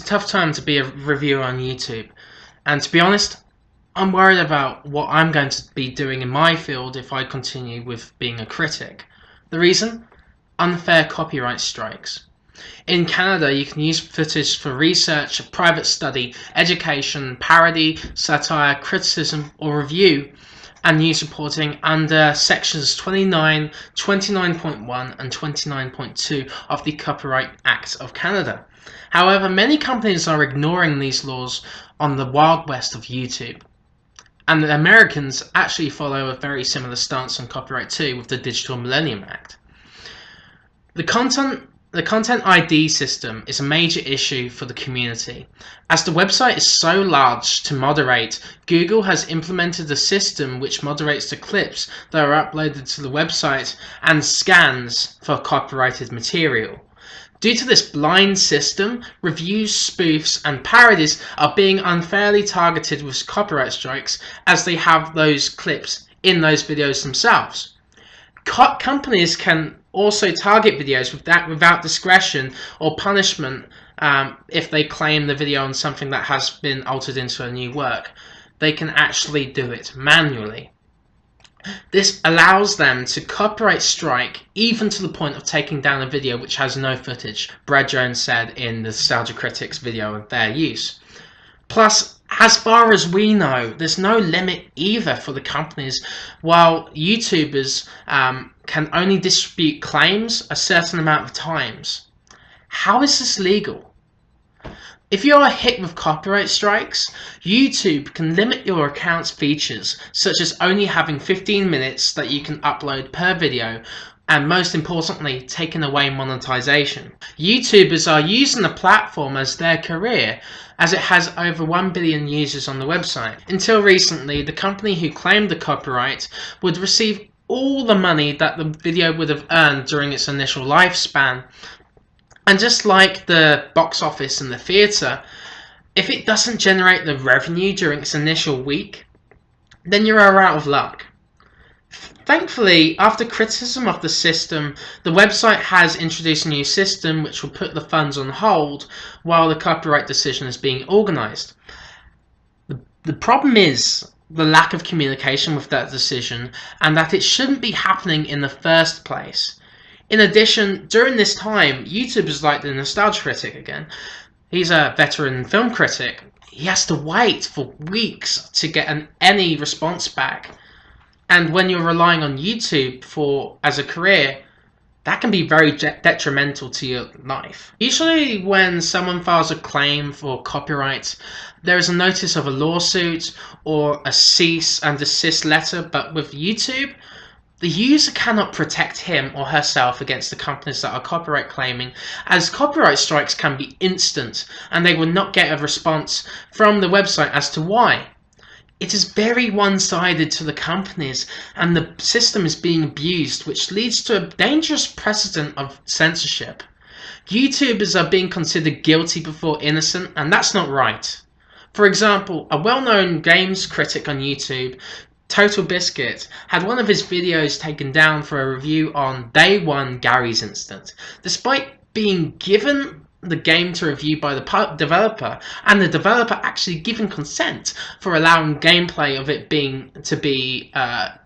tough time to be a reviewer on YouTube, and to be honest, I'm worried about what I'm going to be doing in my field if I continue with being a critic. The reason? Unfair copyright strikes. In Canada, you can use footage for research, private study, education, parody, satire, criticism, or review, and news reporting under sections 29, 29.1 and 29.2 of the Copyright Act of Canada. However, many companies are ignoring these laws on the Wild West of YouTube. And the Americans actually follow a very similar stance on copyright too with the Digital Millennium Act. The content ID system is a major issue for the community. As the website is so large to moderate, Google has implemented a system which moderates the clips that are uploaded to the website and scans for copyrighted material. Due to this blind system, reviews, spoofs, and parodies are being unfairly targeted with copyright strikes as they have those clips in those videos themselves. Companies can also target videos without discretion or punishment if they claim the video on something that has been altered into a new work. They can actually do it manually. This allows them to copyright strike even to the point of taking down a video which has no footage, Brad Jones said in the Nostalgia Critics video of their use. Plus, as far as we know, there's no limit either for the companies, while YouTubers can only distribute claims a certain amount of times. How is this legal? If you are hit with copyright strikes, YouTube can limit your account's features, such as only having 15 minutes that you can upload per video, and most importantly, taking away monetization. YouTubers are using the platform as their career, as it has over 1 billion users on the website. Until recently, the company who claimed the copyright would receive all the money that the video would have earned during its initial lifespan. And just like the box office and the theatre, if it doesn't generate the revenue during its initial week, then you're out of luck. Thankfully, after criticism of the system, the website has introduced a new system which will put the funds on hold while the copyright decision is being organised. The problem is the lack of communication with that decision, and that it shouldn't be happening in the first place. In addition, during this time, YouTubers like the Nostalgia Critic again, he's a veteran film critic, he has to wait for weeks to get any response back. And when you're relying on YouTube as a career, that can be very detrimental to your life. Usually when someone files a claim for copyright, there is a notice of a lawsuit or a cease and desist letter, but with YouTube, the user cannot protect him or herself against the companies that are copyright claiming, as copyright strikes can be instant and they will not get a response from the website as to why. It is very one-sided to the companies, and the system is being abused, which leads to a dangerous precedent of censorship. YouTubers are being considered guilty before innocent, and that's not right. For example, a well-known games critic on YouTube, Total Biscuit, had one of his videos taken down for a review on Day 1 Gary's Instant, despite being given the game to review by the developer, and the developer actually giving consent for allowing gameplay of it to be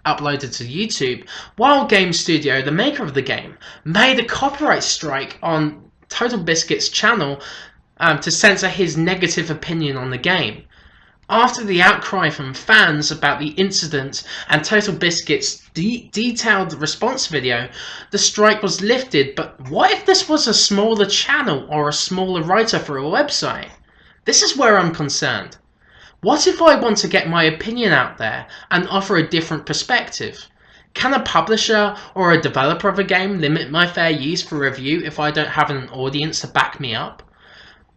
uploaded to YouTube, while Game Studio, the maker of the game, made a copyright strike on Total Biscuit's channel to censor his negative opinion on the game. After the outcry from fans about the incident and Total Biscuit's detailed response video, the strike was lifted. But what if this was a smaller channel or a smaller writer for a website? This is where I'm concerned. What if I want to get my opinion out there and offer a different perspective? Can a publisher or a developer of a game limit my fair use for review if I don't have an audience to back me up?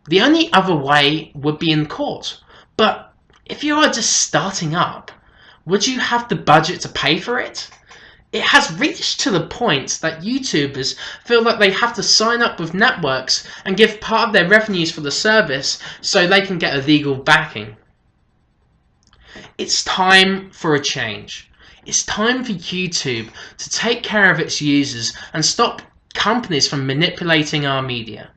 The only other way would be in court, but if you are just starting up, would you have the budget to pay for it? It has reached to the point that YouTubers feel that they have to sign up with networks and give part of their revenues for the service so they can get a legal backing. It's time for a change. It's time for YouTube to take care of its users and stop companies from manipulating our media.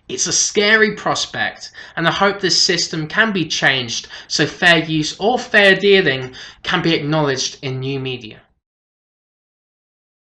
It's a scary prospect, and I hope this system can be changed so fair use or fair dealing can be acknowledged in new media.